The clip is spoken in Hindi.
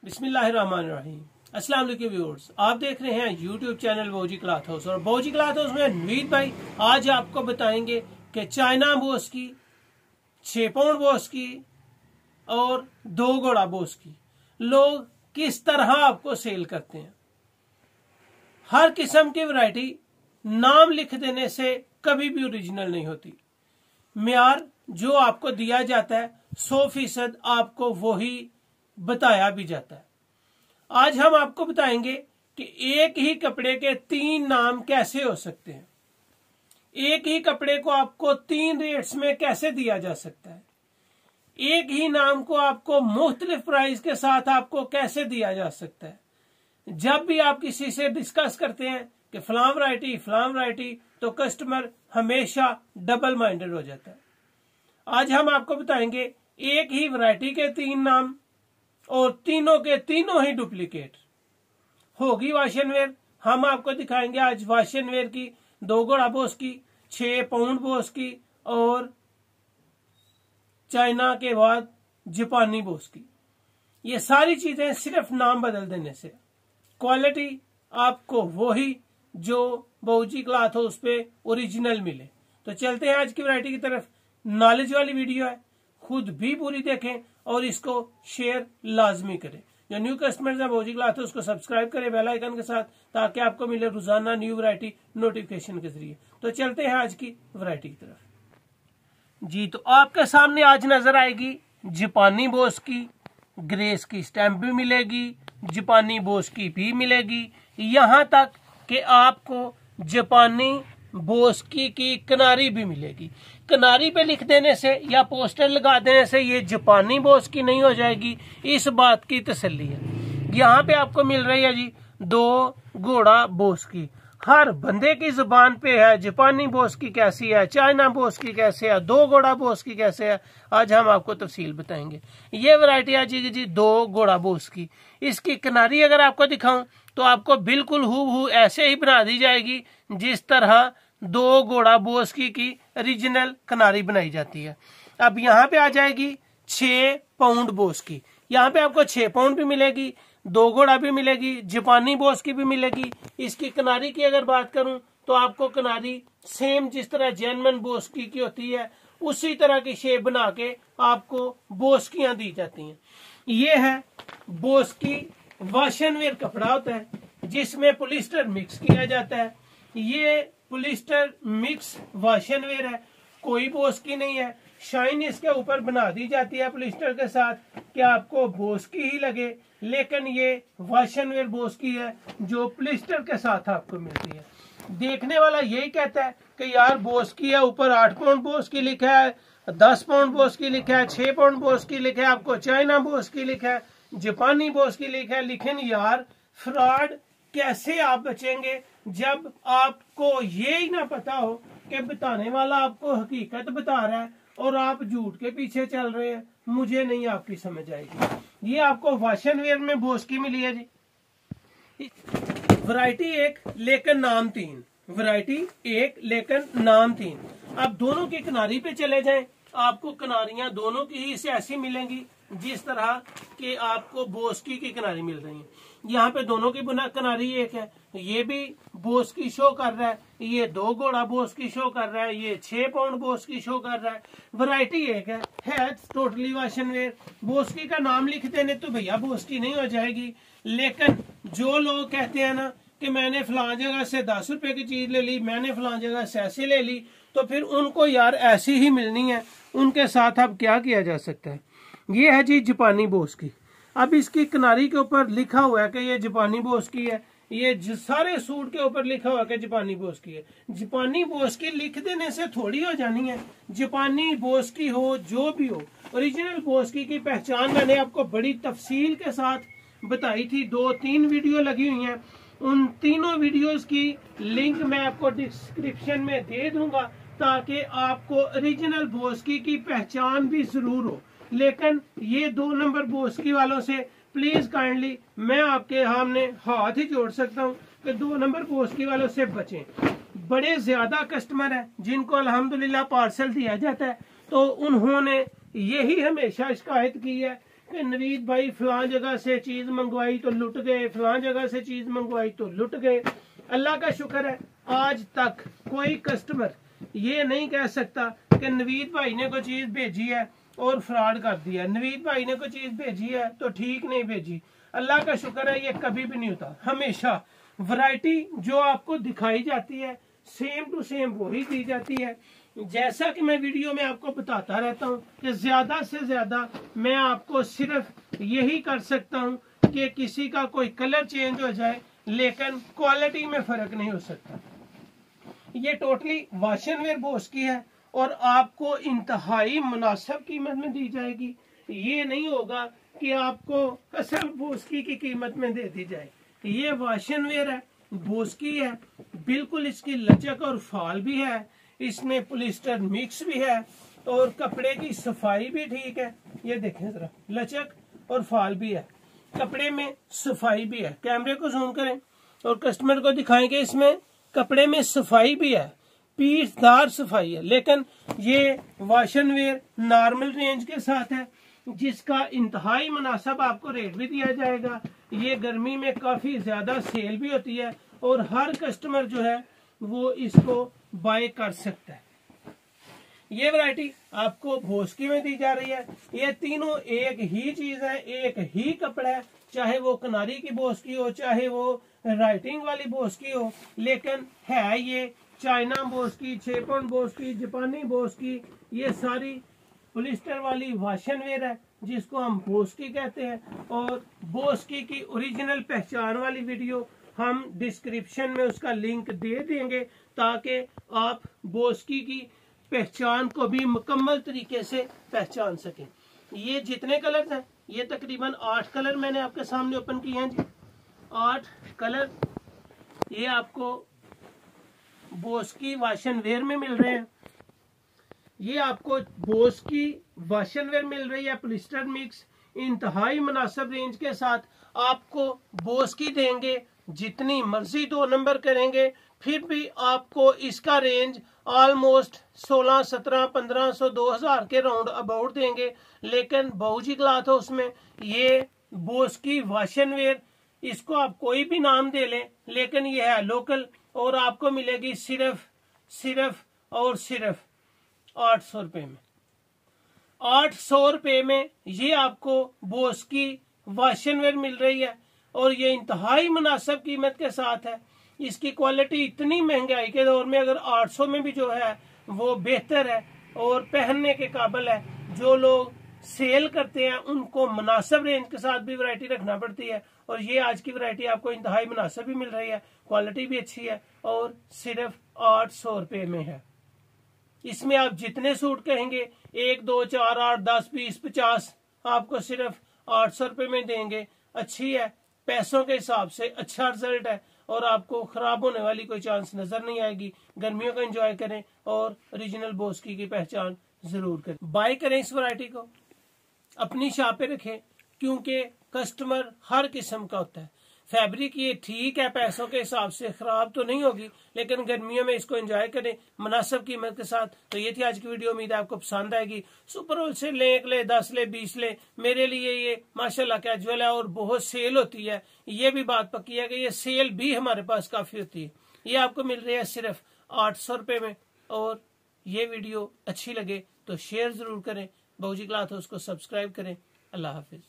बिस्मिल्लाहिर्रहमानिर्रहीम। अस्सलाम वालेकुम व्यूअर्स, आप देख रहे हैं यूट्यूब चैनल बोजी क्लॉथ हाउस। और बोजी क्लॉथ हाउस में नवीद भाई आज आपको बताएंगे कि चाइना बोस की, 6 पाउंड बोस की और 2 घोड़ा बोस की लोग किस तरह आपको सेल करते हैं। हर किस्म की वैरायटी नाम लिख देने से कभी भी ओरिजिनल नहीं होती। म्यार जो आपको दिया जाता है 100% आपको वही बताया भी जाता है। आज हम आपको बताएंगे कि एक ही कपड़े के 3 नाम कैसे हो सकते हैं, एक ही कपड़े को आपको 3 रेट्स में कैसे दिया जा सकता है, एक ही नाम को आपको मुख्तलिफ प्राइस के साथ आपको कैसे दिया जा सकता है। जब भी आप किसी से डिस्कस करते हैं कि फलां वैरायटी, तो कस्टमर हमेशा डबल माइंडेड हो जाता है। आज हम आपको बताएंगे एक ही वैरायटी के 3 नाम और तीनों के तीनों ही डुप्लीकेट होगी वाशनवेयर। हम आपको दिखाएंगे आज वाशनवेयर की 2 घोड़ा बोस की, 6 पाउंड बोस की और चाइना के बाद जापानी बोस की। ये सारी चीजें सिर्फ नाम बदल देने से, क्वालिटी आपको वही जो बोजी क्लॉथ हाउस पे ओरिजिनल मिले। तो चलते हैं आज की वैरायटी की तरफ। नॉलेज वाली वीडियो है, खुद भी पूरी देखें और इसको शेयर लाजमी करें। जो न्यू कस्टमर्स हैं बोजी क्लॉथ हाउस को सब्सक्राइब करें बेल आइकन के साथ, ताकि आपको मिले रोजाना न्यू वैरायटी नोटिफिकेशन के जरिए। तो चलते हैं आज की वैरायटी की तरफ जी। तो आपके सामने आज नजर आएगी जापानी बोस की, ग्रेस की स्टैंप भी मिलेगी, जापानी बोस की भी मिलेगी, यहाँ तक कि आपको जापानी बोस की किनारी भी मिलेगी। किनारी पे लिख देने से या पोस्टर लगा देने से ये जापानी बोस की नहीं हो जाएगी, इस बात की तसल्ली है। यहाँ पे आपको मिल रही है जी 2 घोड़ा बोस की। हर बंदे की जुबान पे है जापानी बोस की कैसी है, चाइना बोस की कैसे है, 2 घोड़ा बोस की कैसे है। आज हम आपको तफसील बताएंगे। ये वैरायटी है जी 2 घोड़ा बोस की। इसकी किनारी अगर आपको दिखाऊं तो आपको बिल्कुल हूबहू ऐसे ही बना दी जाएगी जिस तरह 2 घोड़ा बोस की ओरिजिनल किनारी बनाई जाती है। अब यहाँ पे आ जाएगी 6 पाउंड बोस की। यहाँ पे आपको 6 पाउंड भी मिलेगी, 2 घोड़ा भी मिलेगी, जापानी बोस की भी मिलेगी। इसकी किनारी की अगर बात करूं तो आपको किनारी सेम जिस तरह जेन्युइन बोस की होती है उसी तरह की शेप बना के आपको बोस्कियां दी जाती हैं। ये है बोस की वाशनवेयर कपड़ा होता है जिसमें पॉलिस्टर मिक्स किया जाता है। ये पॉलिस्टर मिक्स वाशनवेयर है, कोई बोस की नहीं है। शाइन इसके ऊपर बना दी जाती है पॉलिस्टर के साथ कि आपको बोस की ही लगे, लेकिन ये वाशनवेयर बोस की है जो पॉलिस्टर के साथ आपको मिलती है। देखने वाला यही कहता है कि यार बोस की है, ऊपर 8 पाउंड बोस की लिखा है, 10 पाउंड बोस की लिखा है, 6 पाउंड बोस की लिखा है, आपको चाइना बोस की लिखा है, जापानी बोस की लिखा है। लेकिन यार फ्रॉड कैसे आप बचेंगे जब आपको ये ही ना पता हो कि बताने वाला आपको हकीकत बता रहा है और आप झूठ के पीछे चल रहे हैं। मुझे नहीं आपकी समझ आएगी। ये आपको वाशनवेयर में बोस की मिली है जी। वैरायटी 1 लेकिन नाम 3, वैरायटी 1 लेकिन नाम 3। अब दोनों की किनारी पे चले जाएं, आपको किनारियां दोनों की ही ऐसी मिलेंगी जिस तरह के आपको बोस की किनारी मिल रही है। यहाँ पे दोनों की किनारी एक है, ये भी बोस की शो कर रहा है, ये 2 घोड़ा बोस की शो कर रहा है, ये 6 पाउंड बोस की शो कर रहा है। वैरायटी 1 है टोटली वाशनवेयर। बोस की का नाम लिख देने तो भैया बोस की नहीं हो जाएगी। लेकिन जो लोग कहते हैं ना कि मैंने फलां जगह से 10 रुपए की चीज ले ली, मैंने फलां जगह से ऐसे ले ली, तो फिर उनको यार ऐसी ही मिलनी है। उनके साथ अब क्या किया जा सकता है। ये है जी जापानी बोस की। अब इसकी किनारी के ऊपर लिखा हुआ है कि ये जापानी बोस की है, ये सारे सूट के ऊपर लिखा हुआ है कि जापानी बोस की है। जापानी बोस की लिख देने से थोड़ी हो जानी है। जापानी बोस की हो जो भी हो, ओरिजिनल बोस की पहचान मैंने आपको बड़ी तफसील के साथ बताई थी। 2-3 वीडियो लगी हुई हैं, उन तीनों वीडियोस की लिंक मैं आपको डिस्क्रिप्शन में दे दूंगा ताकि आपको ओरिजिनल बोस की पहचान भी जरूर हो। लेकिन ये 2 नंबर बोस की वालों से प्लीज काइंडली मैं आपके सामने हाथ ही जोड़ सकता हूँ कि 2 नंबर बोस की वालों से बचें। बड़े ज्यादा कस्टमर हैं जिनको अल्हम्दुलिल्लाह पार्सल दिया जाता है, तो उन्होंने यही हमेशा शिकायत की है कि नवीद भाई फलां जगह से चीज मंगवाई तो लुट गए, फलां जगह से चीज मंगवाई तो लुट गए। अल्लाह का शुक्र है आज तक कोई कस्टमर ये नहीं कह सकता कि नवीद भाई ने कोई चीज भेजी है और फ्रॉड कर दिया, नवीद भाई ने कोई चीज भेजी है तो ठीक नहीं भेजी। अल्लाह का शुक्र है ये कभी भी नहीं होता। हमेशा वैरायटी जो आपको दिखाई जाती है सेम टू सेम वही दी जाती है। जैसा कि मैं वीडियो में आपको बताता रहता हूँ कि ज्यादा से ज्यादा मैं आपको सिर्फ यही कर सकता हूँ कि किसी का कोई कलर चेंज हो जाए, लेकिन क्वालिटी में फर्क नहीं हो सकता। ये टोटली वाशनवेयर बॉस की है और आपको इंतहाई मुनासिब कीमत में दी जाएगी। ये नहीं होगा कि आपको असल बोस्की की कीमत में दे दी जाए। ये वाशनवेयर है, बोस्की है, बिल्कुल इसकी लचक और फाल भी है, इसमें पॉलिस्टर मिक्स भी है और कपड़े की सफाई भी ठीक है। ये देखें जरा, लचक और फाल भी है, कपड़े में सफाई भी है। कैमरे को जूम करें और कस्टमर को दिखाएं कि इसमें कपड़े में सफाई भी है, पीसदार सफाई है। लेकिन ये वाशनवेयर नॉर्मल रेंज के साथ है जिसका इंतहाई मुनासिब आपको रेट भी दिया जाएगा। ये गर्मी में काफी ज्यादा सेल भी होती है और हर कस्टमर जो है वो इसको बाय कर सकता है। ये वैरायटी आपको बोस्की में दी जा रही है। ये तीनों एक ही चीज है, एक ही कपड़ा है, चाहे वो किनारी की बोस्की हो, चाहे वो राइटिंग वाली बोस्की हो, लेकिन है ये चाइना बोस्की, 6 पाउंड बोस्की, जापानी बोस्की, ये सारी पॉलिस्टर वाली वाशनवेयर है जिसको हम बोस्की कहते हैं। और बोस्की की ओरिजिनल पहचान वाली वीडियो हम डिस्क्रिप्शन में उसका लिंक दे देंगे ताकि आप बोस्की की पहचान को भी मुकम्मल तरीके से पहचान सकें। ये जितने कलर हैं, ये तकरीबन 8 कलर मैंने आपके सामने ओपन किए हैं जी। 8 कलर ये आपको बोस्की वाशनवेयर में मिल रहे हैं। ये आपको बोस्की वाशनवेयर मिल रही है, पॉलिस्टर मिक्स, इंतहाई मुनासिब रेंज के साथ। आपको बोस्की देंगे, जितनी मर्जी 2 नंबर करेंगे फिर भी आपको इसका रेंज ऑलमोस्ट 16, 17, 1500, 2000 के राउंड अबाउट देंगे। लेकिन बाबूजी क्लॉथ हाउस में ये बोस्की वाशनवेयर, इसको आप कोई भी नाम दे लें, लेकिन ये है लोकल और आपको मिलेगी सिर्फ और सिर्फ 800 रुपए में। 800 रुपए में ये आपको बोस्की वाशनवेयर मिल रही है और ये इंतहाई मुनासिब कीमत के साथ है। इसकी क्वालिटी इतनी महंगाई के दौर में अगर 800 में भी जो है वो बेहतर है और पहनने के काबिल है। जो लोग सेल करते हैं उनको मुनासिब रेंज के साथ भी वैरायटी रखना पड़ती है और ये आज की वैरायटी आपको इंतहाई मुनासिब भी मिल रही है, क्वालिटी भी अच्छी है और सिर्फ 800 रुपए में है। इसमें आप जितने सूट कहेंगे 1, 2, 4, 8, 10, 20, 50 आपको सिर्फ 800 रुपए में देंगे। अच्छी है, पैसों के हिसाब से अच्छा रिजल्ट है और आपको खराब होने वाली कोई चांस नजर नहीं आएगी। गर्मियों का एंजॉय करें और ओरिजिनल बोस्की की पहचान जरूर करें। बाय करें इस वैरायटी को, अपनी शॉप पे रखें क्योंकि कस्टमर हर किस्म का होता है। फैब्रिक ये ठीक है, पैसों के हिसाब से खराब तो नहीं होगी, लेकिन गर्मियों में इसको एंजॉय करें मुनासिब कीमत के साथ। तो ये थी आज की वीडियो, उम्मीद है आपको पसंद आएगी। सुपर होल से ले 1 ले, 10 ले, 20 ले, मेरे लिए ये माशाल्लाह कैजुअल है और बहुत सेल होती है। ये भी बात पक्की है कि ये सेल भी हमारे पास काफी होती है। ये आपको मिल रही है सिर्फ 800 रुपए में। और ये वीडियो अच्छी लगे तो शेयर जरूर करें, बाबूजी क्लॉथ हाउस को सब्सक्राइब करें। अल्लाह हाफिज।